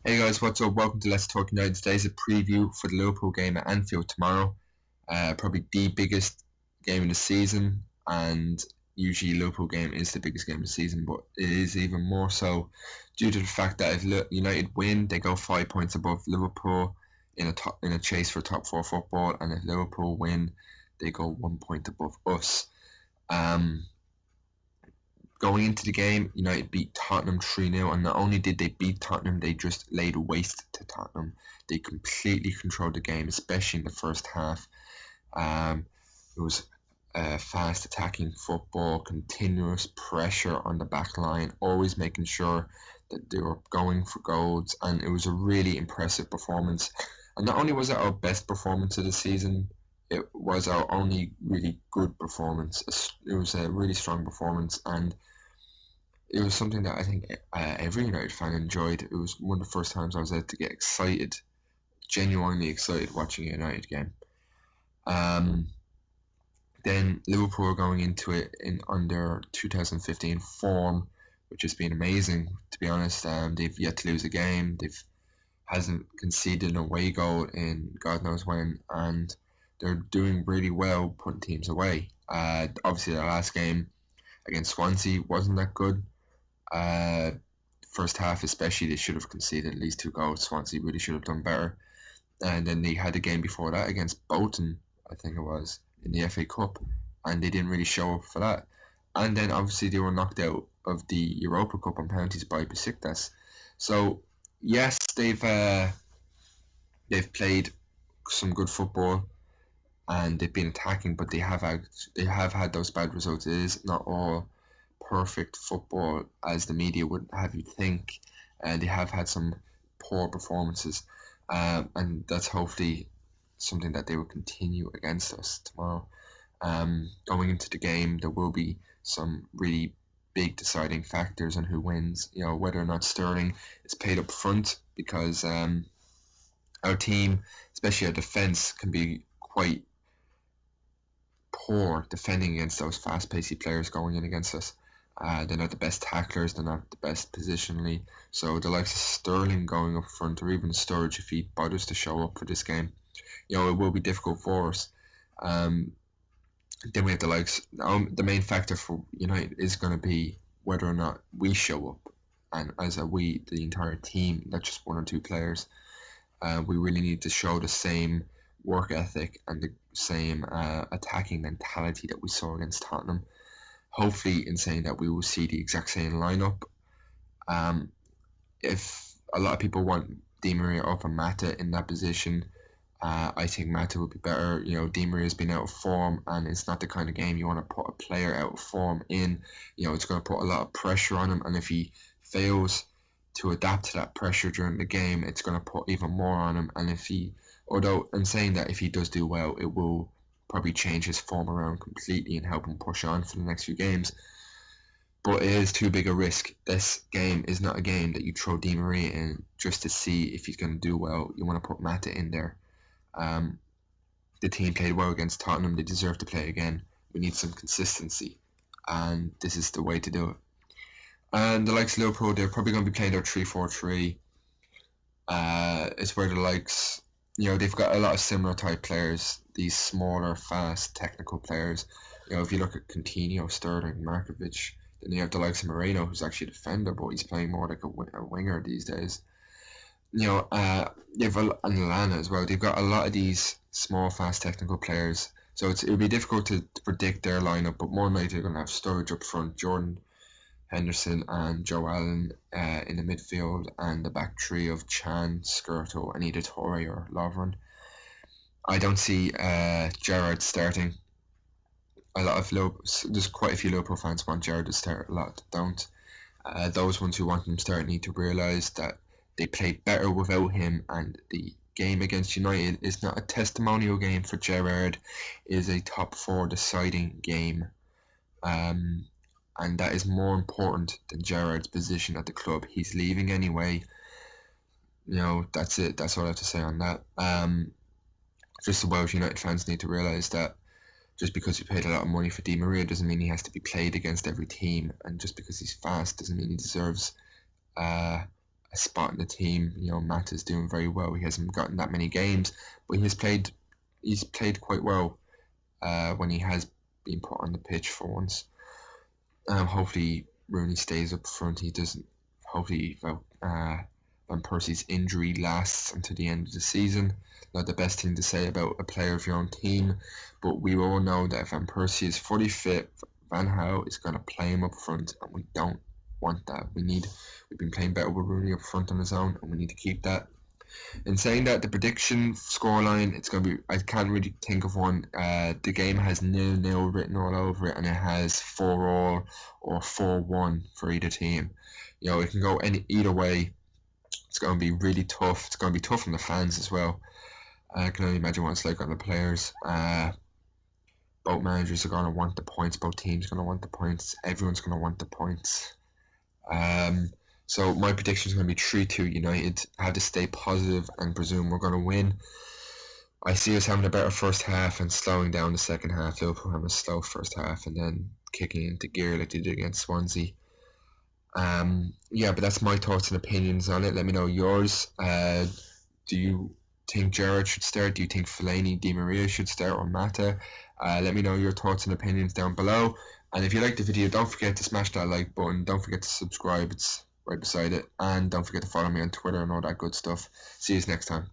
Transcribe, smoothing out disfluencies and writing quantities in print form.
Hey guys, what's up? Welcome to Let's Talk United. Today's a preview for the Liverpool game at Anfield tomorrow. Probably the biggest game of the season, and usually Liverpool game is the biggest game of the season, but it is even more so due to the fact that if United win, they go 5 points above Liverpool in a chase for top four football, and if Liverpool win, they go 1 point above us. Going into the game, United beat Tottenham 3-0, and not only did they beat Tottenham, they just laid waste to Tottenham. They completely controlled the game, especially in the first half. It was fast attacking football, continuous pressure on the back line, always making sure that they were going for goals, and it was a really impressive performance. And not only was it our best performance of the season, it was our only really good performance. It was a really strong performance, and it was something that I think every United fan enjoyed. It was one of the first times I was able to get excited, genuinely excited watching a United game. Then Liverpool are going into it in under 2015 form, which has been amazing, to be honest. They've yet to lose a game. Hasn't conceded an away goal in God knows when, and they're doing really well putting teams away. Obviously, the last game against Swansea wasn't that good. First half especially, they should have conceded at least 2 goals. Swansea really should have done better. And then they had a game before that against Bolton, I think it was, in the FA Cup, and they didn't really show up for that. And then obviously they were knocked out of the Europa Cup on penalties by Besiktas. So yes, they've played some good football and they've been attacking, but they have had those bad results. It is not all perfect football as the media would have you think, and they have had some poor performances, and that's hopefully something that they will continue against us tomorrow. Going into the game, there will be some really big deciding factors on who wins. Whether or not Sterling is paid up front, because our team, especially our defence, can be quite poor defending against those fast-paced players going in against us. They're not the best tacklers, they're not the best positionally. So the likes of Sterling going up front, or even Sturridge if he bothers to show up for this game, it will be difficult for us. Then we have the likes. The main factor for United is going to be whether or not we show up, and as the entire team, not just one or two players. We really need to show the same work ethic and the same attacking mentality that we saw against Tottenham. Hopefully, in saying that, we will see the exact same lineup. If a lot of people want DiMaria over Mata in that position, I think Mata would be better. DiMaria has been out of form, and it's not the kind of game you want to put a player out of form in. It's going to put a lot of pressure on him, and if he fails to adapt to that pressure during the game, it's going to put even more on him. And although I'm saying that if he does do well, it will probably change his form around completely and help him push on for the next few games. But it is too big a risk. This game is not a game that you throw DiMaria in just to see if he's going to do well. You want to put Mata in there. The team played well against Tottenham. They deserve to play again. We need some consistency, and this is the way to do it. And the likes of Liverpool, they're probably going to be playing their 3-4-3. It's where the likes, they've got a lot of similar type players, these smaller, fast, technical players. If you look at Coutinho, Sterling, Markovic, then you have the likes of Moreno, who's actually a defender, but he's playing more like a winger these days. You have and Lana as well. They've got a lot of these small, fast, technical players. So it would be difficult to predict their lineup, but more than likely they're going to have Sturridge up front, Jordan Henderson and Joe Allen in the midfield, and the back three of Chan, Skirtle, and either Torre or Lovren. I don't see Gerrard starting. There's quite a few Liverpool fans want Gerrard to start, a lot don't. Those ones who want him to start need to realise that they played better without him, and the game against United is not a testimonial game for Gerrard. It is a top 4 deciding game. And that is more important than Gerrard's position at the club. He's leaving anyway. That's it. That's all I have to say on that. Just the Welsh United fans need to realise that just because you paid a lot of money for DiMaria doesn't mean he has to be played against every team, and just because he's fast doesn't mean he deserves a a spot in the team. You know, Mata's doing very well. He hasn't gotten that many games, but he's played quite well when he has been put on the pitch for once. Hopefully Rooney stays up front. He doesn't. Hopefully Van Persie's injury lasts until the end of the season. Not the best thing to say about a player of your own team, but we all know that if Van Persie is fully fit, Van Gaal is going to play him up front, and we don't want that. We've been playing better with Rooney up front on his own, and we need to keep that. In saying that, the prediction scoreline, it's going to be, I can't really think of one. The game has 0-0 written all over it, and it has 4-4 or 4-1 for either team. You know, it can go either way. It's going to be really tough. It's going to be tough on the fans as well. I can only imagine what it's like on the players. Both managers are going to want the points. Both teams are going to want the points. Everyone's going to want the points. So my prediction is going to be 3-2 United. I have to stay positive and presume we're going to win. I see us having a better first half and slowing down the second half. Liverpool having a slow first half and then kicking into gear like they did against Swansea. But that's my thoughts and opinions on it. Let me know yours. Do you think Gerrard should start? Do you think Fellaini, DiMaria should start, or Mata? Let me know your thoughts and opinions down below. And if you liked the video, don't forget to smash that like button. Don't forget to subscribe. It's right beside it. And don't forget to follow me on Twitter and all that good stuff. See you next time.